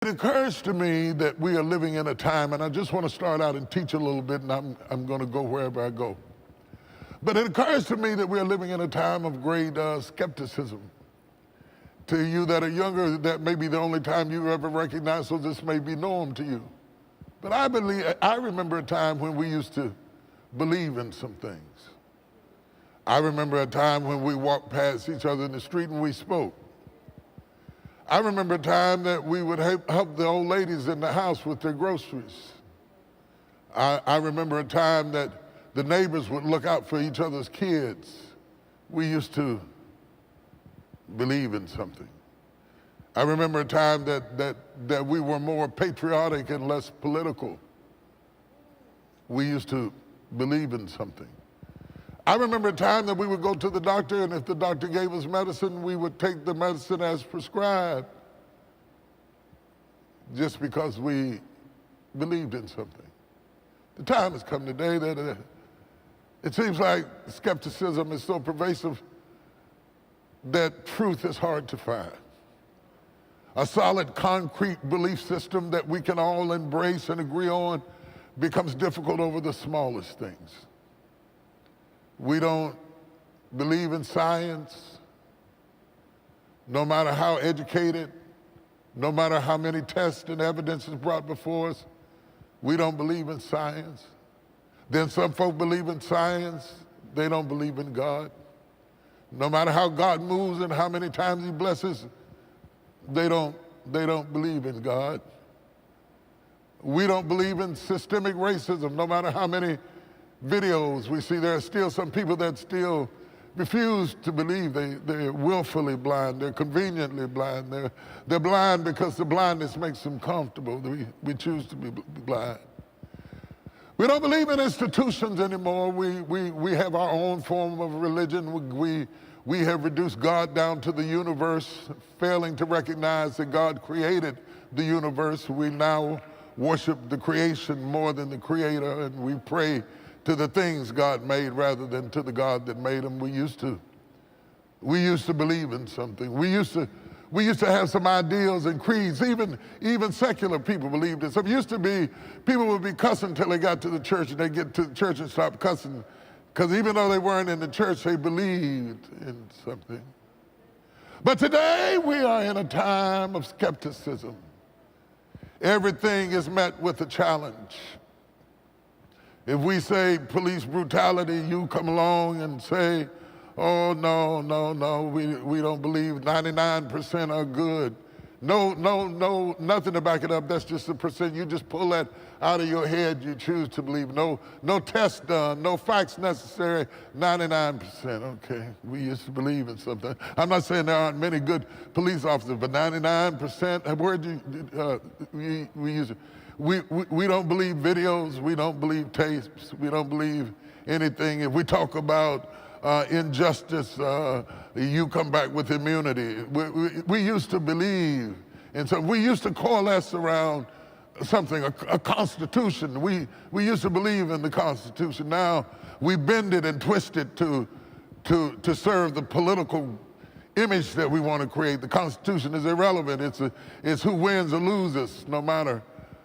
It occurs to me that we are living in a time, and I just want to start out and teach a little bit, and I'm going to go wherever I go. But it occurs to me that we are living in a time of great skepticism. To you that are younger, that may be the only time you ever recognize, so this may be norm to you. But I remember a time when we used to believe in some things. I remember a time when we walked past each other in the street and we spoke. I remember a time that we would help the old ladies in the house with their groceries. I remember a time that the neighbors would look out for each other's kids. We used to believe in something. I remember a time that we were more patriotic and less political. We used to believe in something. I remember a time that we would go to the doctor, and if the doctor gave us medicine, we would take the medicine as prescribed just because we believed in something. The time has come today that it seems like skepticism is so pervasive that truth is hard to find. A solid, concrete belief system that we can all embrace and agree on becomes difficult over the smallest things. We don't believe in science, no matter how educated, no matter how many tests and evidence is brought before us. We don't believe in science. Then some folk believe in science, they don't believe in God. No matter how God moves and how many times he blesses, they don't believe in God. We don't believe in systemic racism, no matter how many videos we see. There are still some people that still refuse to believe. They're willfully blind. They're conveniently blind. They're blind because the blindness makes them comfortable. We choose to be blind. We don't believe in institutions anymore. We have our own form of religion. We have reduced God down to the universe, failing to recognize that God created the universe. We now worship the creation more than the creator, and we pray to the things God made rather than to the God that made them. We used to believe in something. We used to have some ideals and creeds. Even secular people believed in something. It used to be people would be cussing until they got to the church, and they get to the church and stop cussing, because even though they weren't in the church, they believed in something. But today we are in a time of skepticism. Everything is met with a challenge. If we say police brutality, you come along and say, oh, no, we don't believe 99% are good. No, nothing to back it up. That's just a percent. You just pull that out of your head. You choose to believe. No test done, no facts necessary, 99%. Okay, we used to believe in something. I'm not saying there aren't many good police officers, but 99%, where'd you, we don't believe videos, we don't believe tapes, we don't believe anything. If we talk about injustice, you come back with immunity. We used to believe in something. We used to coalesce around something, a constitution. We used to believe in the Constitution. Now we bend it and twist it to serve the political image that we want to create. The Constitution is irrelevant. It's who wins or loses, no matter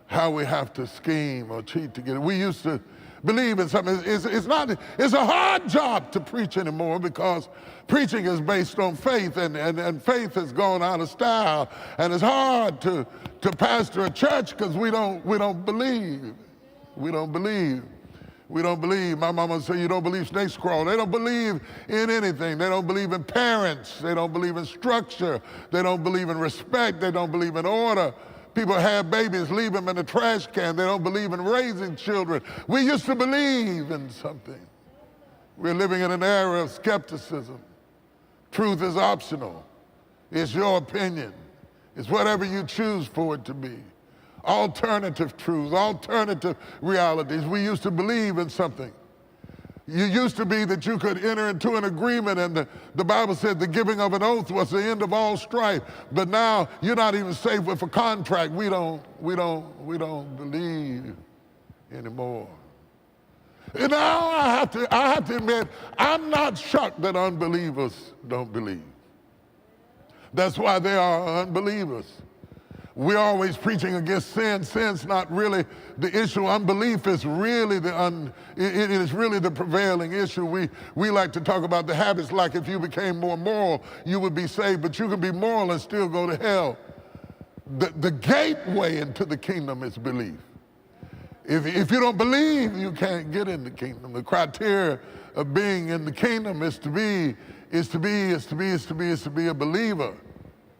how we have to scheme or cheat to get it. We used to believe in something. It's a hard job to preach anymore, because preaching is based on faith, and faith has gone out of style, and it's hard to pastor a church because we don't believe. We don't believe. We don't believe. My mama said, you don't believe snakes crawl. They don't believe in anything. They don't believe in parents. They don't believe in structure. They don't believe in respect. They don't believe in order. People have babies, leave them in the trash can. They don't believe in raising children. We used to believe in something. We're living in an era of skepticism. Truth is optional. It's your opinion. It's whatever you choose for it to be. Alternative truths, alternative realities. We used to believe in something. You used to be that you could enter into an agreement, and the Bible said the giving of an oath was the end of all strife. But now you're not even safe with a contract. We don't believe anymore. And now I have to admit, I'm not shocked that unbelievers don't believe. That's why they are unbelievers. We're always preaching against sin. Sin's not really the issue. Unbelief is really it is really the prevailing issue. We like to talk about the habits, like if you became more moral, you would be saved, but you can be moral and still go to hell. The gateway into the kingdom is belief. If you don't believe, you can't get in the kingdom. The criteria of being in the kingdom is to be a believer.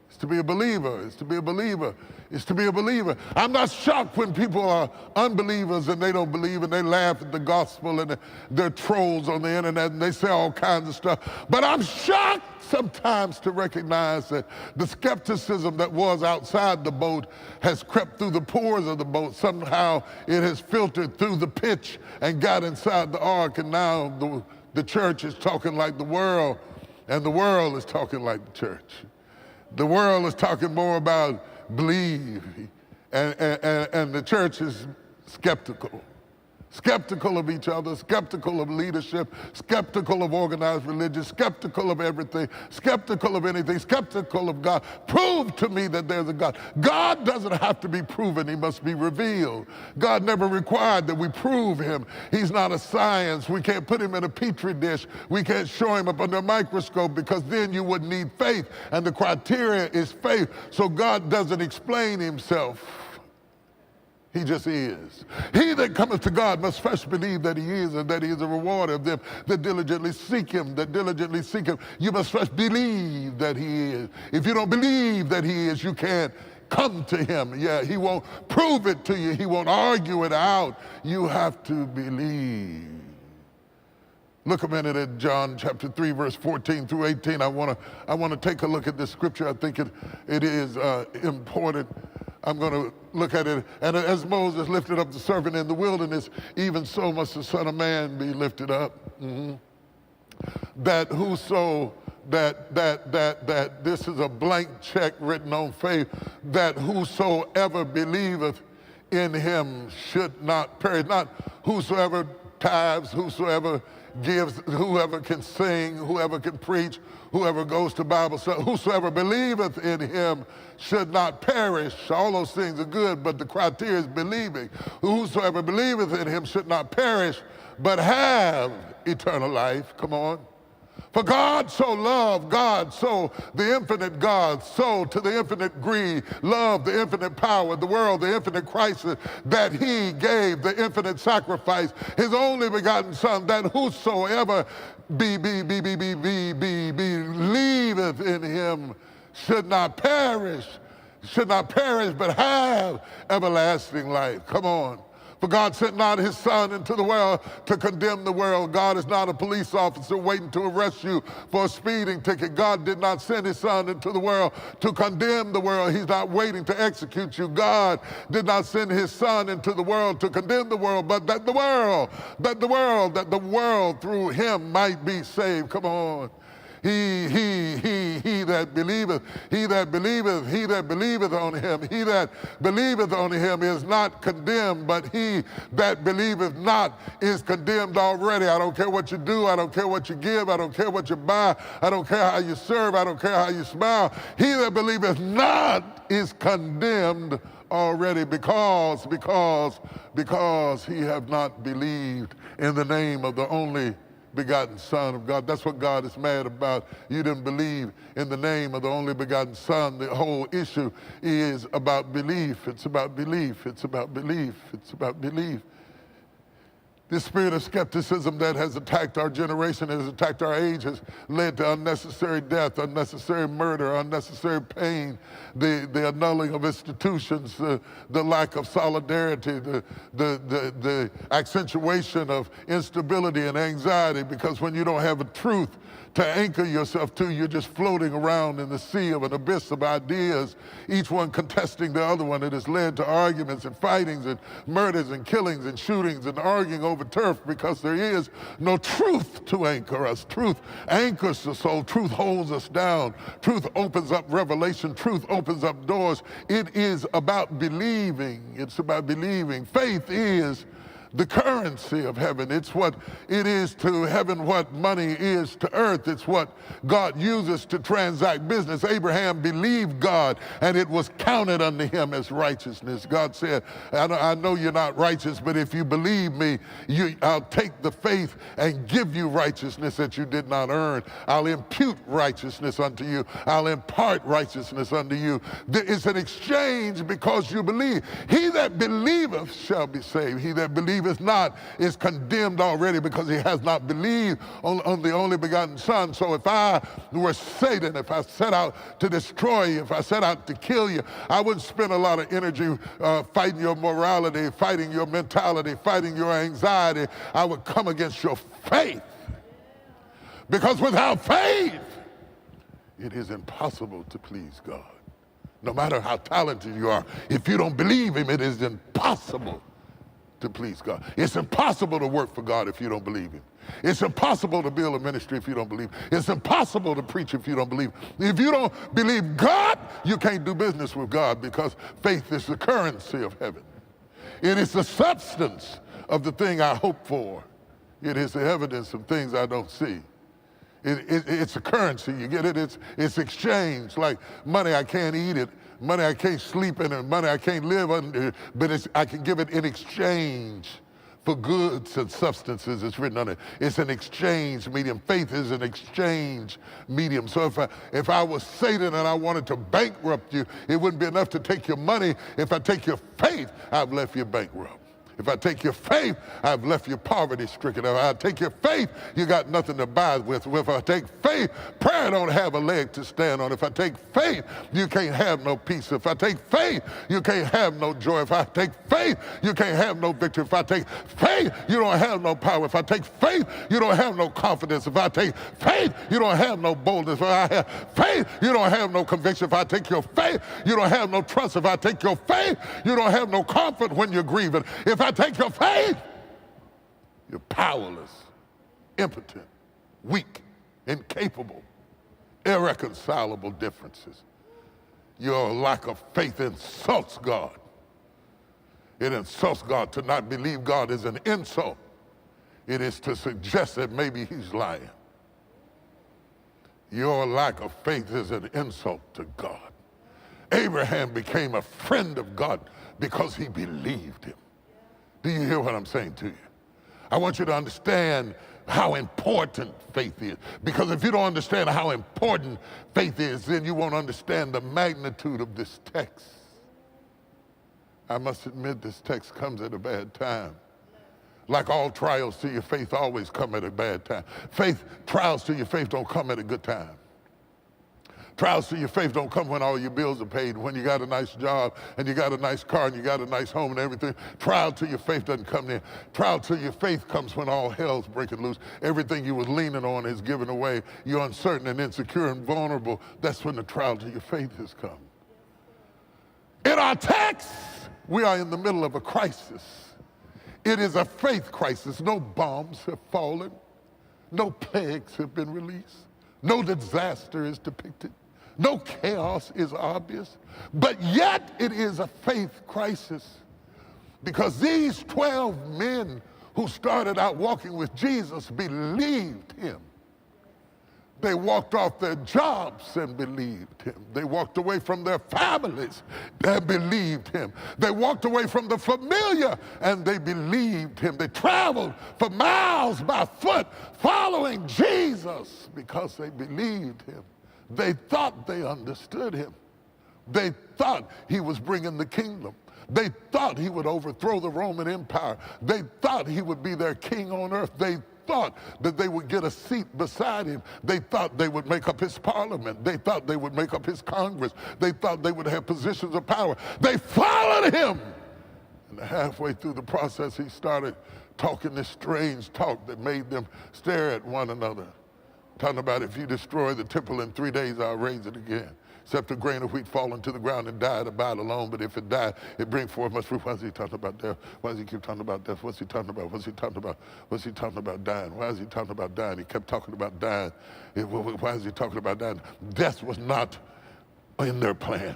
It's to be a believer. It's to be a believer. It's to be a believer. I'm not shocked when people are unbelievers and they don't believe and they laugh at the gospel and they're trolls on the internet and they say all kinds of stuff. But I'm shocked sometimes to recognize that the skepticism that was outside the boat has crept through the pores of the boat. Somehow it has filtered through the pitch and got inside the ark, and now the church is talking like the world, and the world is talking like the church. The world is talking more about believe, and the church is skeptical. Skeptical of each other, skeptical of leadership, skeptical of organized religion, skeptical of everything, skeptical of anything, skeptical of God. Prove to me that there's a God. God doesn't have to be proven, he must be revealed. God never required that we prove him. He's not a science. We can't put him in a petri dish. We can't show him up under a microscope, because then you would need faith, and the criteria is faith. So God doesn't explain himself. He just is. He that cometh to God must first believe that he is, and that he is a rewarder of them that diligently seek him, that diligently seek him. You must first believe that he is. If you don't believe that he is, you can't come to him. Yeah, he won't prove it to you. He won't argue it out. You have to believe. Look a minute at John chapter 3, verse 14 through 18. I want to take a look at this scripture. I think it is important. I'm going to look at it. And as Moses lifted up the serpent in the wilderness, even so must the Son of Man be lifted up. That this is a blank check written on faith, that whosoever believeth in him should not perish. Not whosoever tithes, whosoever gives, whoever can sing, whoever can preach, whoever goes to Bible study, whosoever believeth in him should not perish. All those things are good, but the criteria is believing. Whosoever believeth in him should not perish, but have eternal life. Come on. For God so loved, God so the infinite God, so to the infinite degree loved the infinite power, the world, the infinite crisis, that he gave the infinite sacrifice, his only begotten Son, that whosoever believeth in him should not perish, but have everlasting life. Come on. For God sent not his Son into the world to condemn the world. God is not a police officer waiting to arrest you for a speeding ticket. God did not send his Son into the world to condemn the world. He's not waiting to execute you. God did not send his Son into the world to condemn the world, but that the world through him might be saved. Come on. He that believeth on him is not condemned, but he that believeth not is condemned already. I don't care what you do, I don't care what you give, I don't care what you buy, I don't care how you serve, I don't care how you smile. He that believeth not is condemned already, because he have not believed in the name of the only begotten Son of God. That's what God is mad about. You didn't believe in the name of the only begotten Son. The whole issue is about belief. It's about belief. It's about belief. It's about belief. This spirit of skepticism that has attacked our generation, has attacked our age, has led to unnecessary death, unnecessary murder, unnecessary pain, the annulling of institutions, the lack of solidarity, the accentuation of instability and anxiety, because when you don't have a truth to anchor yourself to, you're just floating around in the sea of an abyss of ideas, each one contesting the other one. It has led to arguments and fightings and murders and killings and shootings and arguing over turf, because there is no truth to anchor us. Truth anchors the soul. Truth holds us down. Truth opens up revelation. Truth opens up doors. It is about believing. It's about believing. Faith is the currency of heaven. It's what it is to heaven what money is to earth. It's what God uses to transact business. Abraham believed God, and it was counted unto him as righteousness. God said, I know you're not righteous, but if you believe me, I'll take the faith and give you righteousness that you did not earn. I'll impute righteousness unto you. I'll impart righteousness unto you. It's an exchange because you believe. He that believeth shall be saved. He that believeth not is condemned already because he has not believed on the only begotten Son. So if I were Satan, if I set out to destroy you, if I set out to kill you, I wouldn't spend a lot of energy fighting your morality, fighting your mentality, fighting your anxiety. I would come against your faith. Because without faith, it is impossible to please God. No matter how talented you are, if you don't believe him, it is impossible to please God. It's impossible to work for God if you don't believe him. It's impossible to build a ministry if you don't believe. It's impossible to preach if you don't believe. If you don't believe God, you can't do business with God, because faith is the currency of heaven. It is the substance of the thing I hope for. It is the evidence of things I don't see. It's a currency, you get it? It's exchange, like money, I can't eat it. Money I can't sleep in, and money I can't live under, but I can give it in exchange for goods and substances. It's written on it. It's an exchange medium. Faith is an exchange medium. So if I was Satan and I wanted to bankrupt you, it wouldn't be enough to take your money. If I take your faith, I've left you bankrupt. If I take your faith, I've left you poverty-stricken. If I take your faith, you got nothing to buy with. If I take faith, prayer don't have a leg to stand on. If I take faith, you can't have no peace. If I take faith, you can't have no joy. If I take faith, you can't have no victory. If I take faith, you don't have no power. If I take faith, you don't have no confidence. If I take faith, you don't have no boldness. If I have faith, you don't have no conviction. If I take your faith, you don't have no trust. If I take your faith, you don't have no comfort when you're grieving. If I take your faith, you're powerless, impotent, weak, incapable, irreconcilable differences. Your lack of faith insults God. It insults God. To not believe God is an insult. It is to suggest that maybe he's lying. Your lack of faith is an insult to God. Abraham became a friend of God because he believed him. Do you hear what I'm saying to you? I want you to understand how important faith is. Because if you don't understand how important faith is, then you won't understand the magnitude of this text. I must admit, this text comes at a bad time. Like all trials to your faith always come at a bad time. Trials to your faith don't come at a good time. Trials to your faith don't come when all your bills are paid, when you got a nice job and you got a nice car and you got a nice home and everything. Trial to your faith doesn't come then. Trial to your faith comes when all hell's breaking loose. Everything you was leaning on is given away. You're uncertain and insecure and vulnerable. That's when the trial to your faith has come. In our text, we are in the middle of a crisis. It is a faith crisis. No bombs have fallen. No plagues have been released. No disaster is depicted. No chaos is obvious, but yet it is a faith crisis, because these 12 men who started out walking with Jesus believed him. They walked off their jobs and believed him. They walked away from their families and believed him. They walked away from the familiar and they believed him. They traveled for miles by foot following Jesus because they believed him. They thought they understood him. They thought he was bringing the kingdom. They thought he would overthrow the Roman Empire. They thought he would be their king on earth. They thought that they would get a seat beside him. They thought they would make up his parliament. They thought they would make up his Congress. They thought they would have positions of power. They followed him. And halfway through the process, he started talking this strange talk that made them stare at one another. Talking about, if you destroy the temple in 3 days, I'll raise it again. Except a grain of wheat fall into the ground and die, it abide alone. But if it die, it bring forth much fruit. Why is he talking about death? Why does he keep talking about death? What's he talking about? What's he talking about? What's he talking about dying? Why is he talking about dying? He kept talking about dying. Why is he talking about dying? Death was not in their plan.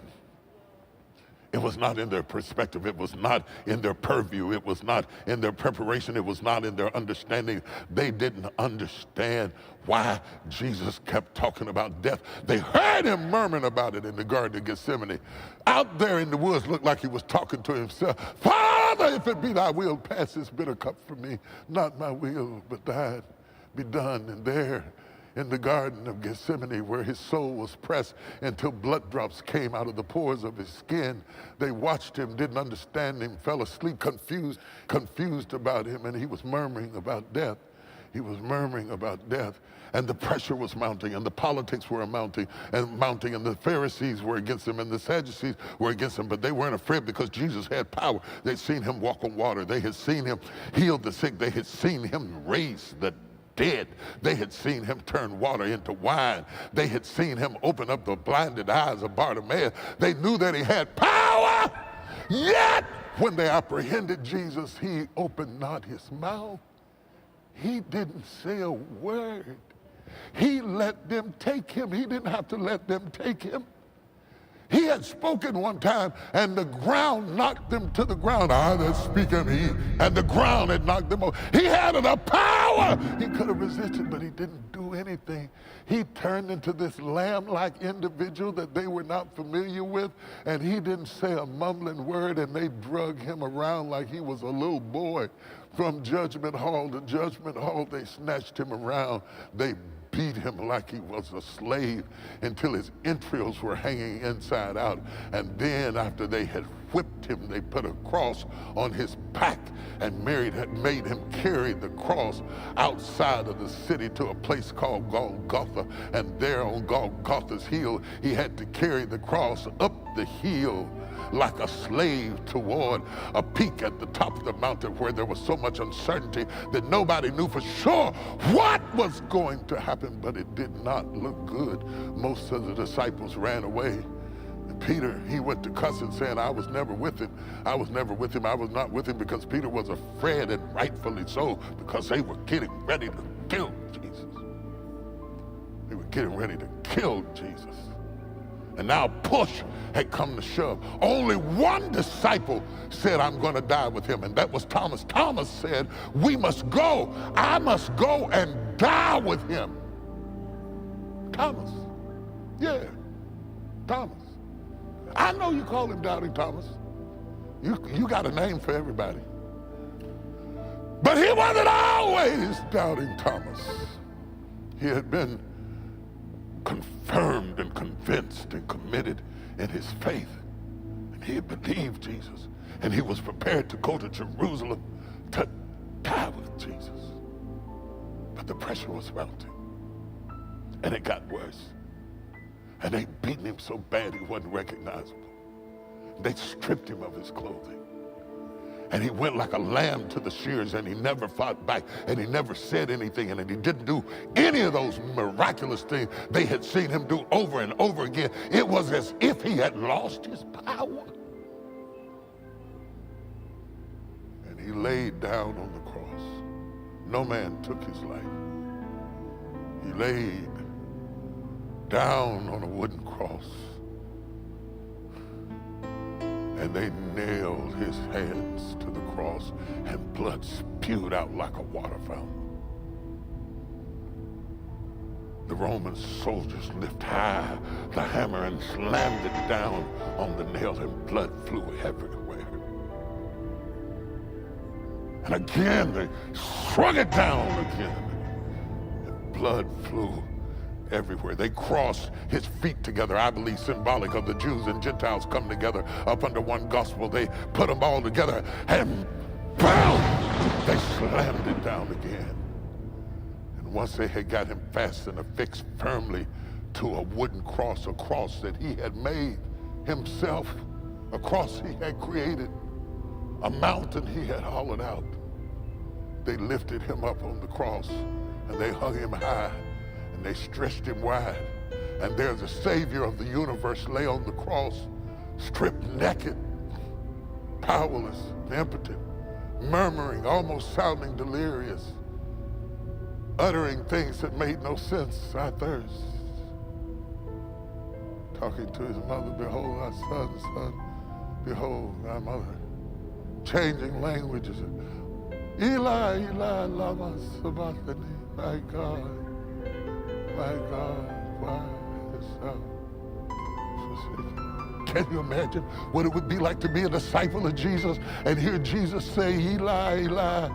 It was not in their perspective. It was not in their purview. It was not in their preparation. It was not in their understanding. They didn't understand why Jesus kept talking about death. They heard him murmuring about it in the Garden of Gethsemane. Out there in the woods, looked like he was talking to himself. Father, if it be thy will, pass this bitter cup from me. Not my will, but thine be done. And there, in the Garden of Gethsemane, where his soul was pressed until blood drops came out of the pores of his skin, they watched him, didn't understand him, fell asleep, confused about him, and he was murmuring about death. He was murmuring about death, and the pressure was mounting, and the politics were mounting, and the Pharisees were against him, and the Sadducees were against him, but they weren't afraid because Jesus had power. They'd seen him walk on water. They had seen him heal the sick. They had seen him raise the dead. They had seen him turn water into wine. They had seen him open up the blinded eyes of Bartimaeus. They knew that he had power. Yet, when they apprehended Jesus, he opened not his mouth. He didn't say a word. He let them take him. He didn't have to let them take him. He had spoken one time, and the ground knocked them to the ground. I that speak of he, and the ground had knocked them over. He had the power. He could have resisted, but he didn't do anything. He turned into this lamb-like individual that they were not familiar with, and he didn't say a mumbling word, and they drug him around like he was a little boy. From judgment hall to judgment hall, they snatched him around. They beat him like he was a slave until his entrails were hanging inside out. And then after they had whipped him, they put a cross on his back, and Mary had made him carry the cross outside of the city to a place called Golgotha. And there on Golgotha's hill, he had to carry the cross up the hill like a slave toward a peak at the top of the mountain where there was so much uncertainty that nobody knew for sure what was going to happen, but it did not look good. Most of the disciples ran away. And Peter, he went to cussing, saying, I was never with him. I was never with him. I was not with him, because Peter was afraid, and rightfully so, because they were getting ready to kill Jesus. They were getting ready to kill Jesus. And now push had come to shove. Only one disciple said, I'm going to die with him, and that was Thomas. Thomas said, we must go. I must go and die with him. Thomas. Yeah, Thomas. I know you call him Doubting Thomas. You got a name for everybody. But he wasn't always Doubting Thomas. He had been confirmed and convinced and committed in his faith. And he had believed Jesus. And he was prepared to go to Jerusalem to die with Jesus. But the pressure was mounting. And it got worse. And they beat him so bad he wasn't recognizable. They stripped him of his clothing. And he went like a lamb to the shears, and he never fought back, and he never said anything, and he didn't do any of those miraculous things they had seen him do over and over again. It was as if he had lost his power. And he laid down on the cross. No man took his life. He laid down on a wooden cross. And they nailed his hands to the cross, and blood spewed out like a water fountain. The Roman soldiers lifted high the hammer and slammed it down on the nail, and blood flew everywhere. And again, they swung it down again, and blood flew everywhere. They crossed his feet together, I believe symbolic of the Jews and Gentiles come together up under one gospel. They put them all together, and boom, they slammed it down again. And once they had got him fastened, affixed firmly to a wooden cross, a cross that he had made himself, a cross he had created, a mountain he had hollowed out, they lifted him up on the cross, and they hung him high, and they stretched him wide. And there the Savior of the universe lay on the cross, stripped naked, powerless, impotent, murmuring, almost sounding delirious, uttering things that made no sense. I thirst. Talking to his mother, behold thy son, son, Behold, thy mother. Changing languages. Eli, Eli, lama sabachthani. My God, why hast thou forsaken? Can you imagine what it would be like to be a disciple of Jesus and hear Jesus say, Eli, Eli,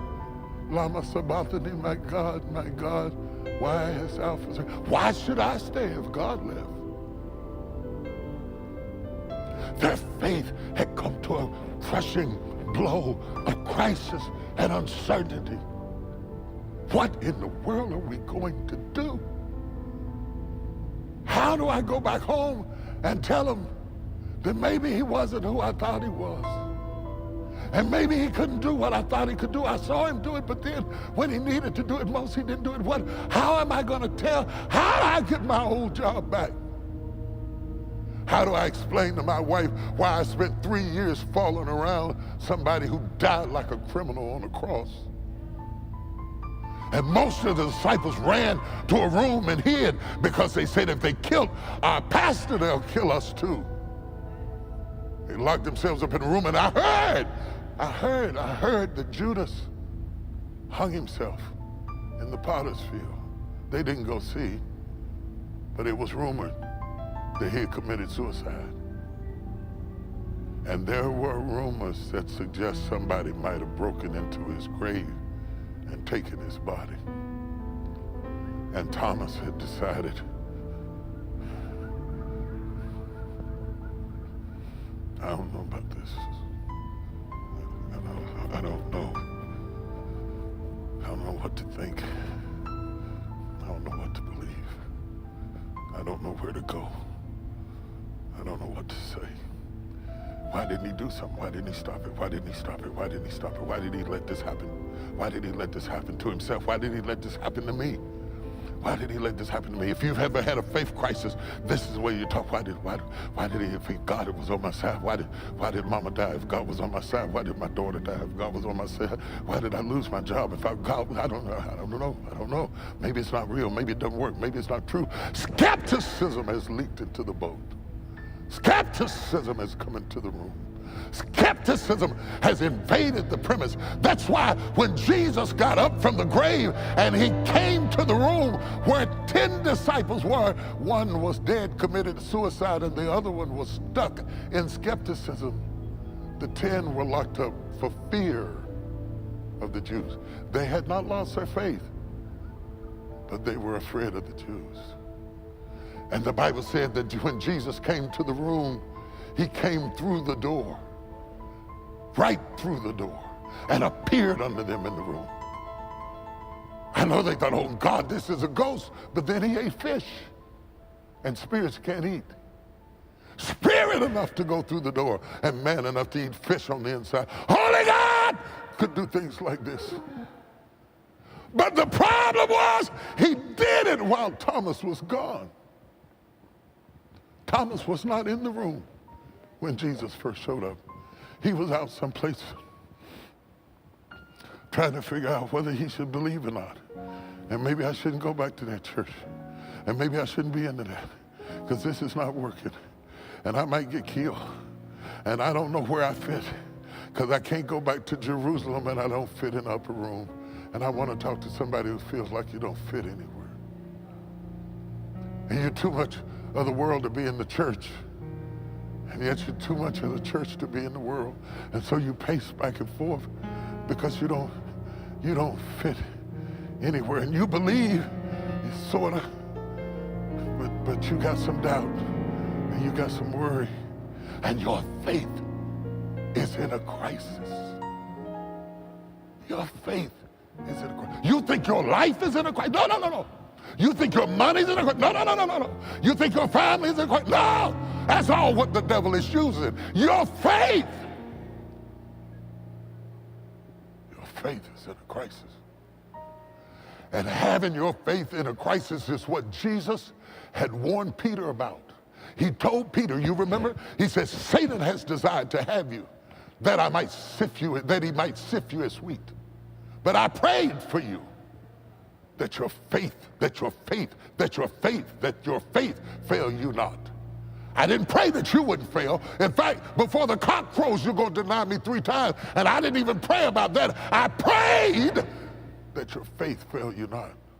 lama sabachthani. My God, why hast thou forsaken? Why should I stay if God left? Their faith had come to a crushing blow of crisis and uncertainty. What in the world are we going to do? How do I go back home and tell him that maybe he wasn't who I thought he was? And maybe he couldn't do what I thought he could do. I saw him do it, but then when he needed to do it most, he didn't do it. How am I going to tell? How do I get my old job back? How do I explain to my wife why I spent 3 years following around somebody who died like a criminal on a cross? And most of the disciples ran to a room and hid because they said if they killed our pastor, they'll kill us too. They locked themselves up in a room, and I heard that Judas hung himself in the potter's field. They didn't go see, but it was rumored that he had committed suicide. And there were rumors that suggest somebody might have broken into his grave and taken his body. And Thomas had decided, I don't know about this. I don't know. I don't know what to think. I don't know what to believe. I don't know where to go. I don't know what to say. Why didn't he do something? Why didn't he stop it? Why didn't he stop it? Why didn't he stop it? Why did he let this happen? Why did he let this happen to himself? Why did he let this happen to me? Why did he let this happen to me? If you've ever had a faith crisis, this is the way you talk. Why did he, if God was on my side? Why did mama die if God was on my side? Why did my daughter die if God was on my side? Why did I lose my job if I don't know. Maybe it's not real. Maybe it doesn't work. Maybe it's not true. Skepticism has leaked into the boat. Skepticism has come into the room. Skepticism has invaded the premise. That's why when Jesus got up from the grave and he came to the room where 10 disciples were, one was dead, committed suicide, and the other one was stuck in skepticism. The 10 were locked up for fear of the Jews. They had not lost their faith, but they were afraid of the Jews. And the Bible said that when Jesus came to the room, he came through the door, right through the door, and appeared unto them in the room. I know they thought, oh God, this is a ghost, but then he ate fish, and spirits can't eat. Spirit enough to go through the door, and man enough to eat fish on the inside. Only God could do things like this. But the problem was, he did it while Thomas was gone. Thomas was not in the room when Jesus first showed up. He was out someplace trying to figure out whether he should believe or not. And maybe I shouldn't go back to that church. And maybe I shouldn't be into that because this is not working. And I might get killed. And I don't know where I fit because I can't go back to Jerusalem and I don't fit in the upper room. And I want to talk to somebody who feels like you don't fit anywhere. And you're too much of the world to be in the church. And yet you're too much of the church to be in the world. And so you pace back and forth because you don't fit anywhere. And you believe, sort of, but you got some doubt and you got some worry. And your faith is in a crisis. Your faith is in a crisis. You think your life is in a crisis? No. You think your money's in a crisis? No. You think your family is in a crisis? No! That's all what the devil is using. Your faith. Your faith is in a crisis. And having your faith in a crisis is what Jesus had warned Peter about. He told Peter, you remember? He says, Satan has desired to have you, that I might sift you, that he might sift you as wheat. But I prayed for you that your faith fail you not. I didn't pray that you wouldn't fail. In fact, before the cock crows, you're going to deny me 3 times. And I didn't even pray about that. I prayed that your faith fail you not.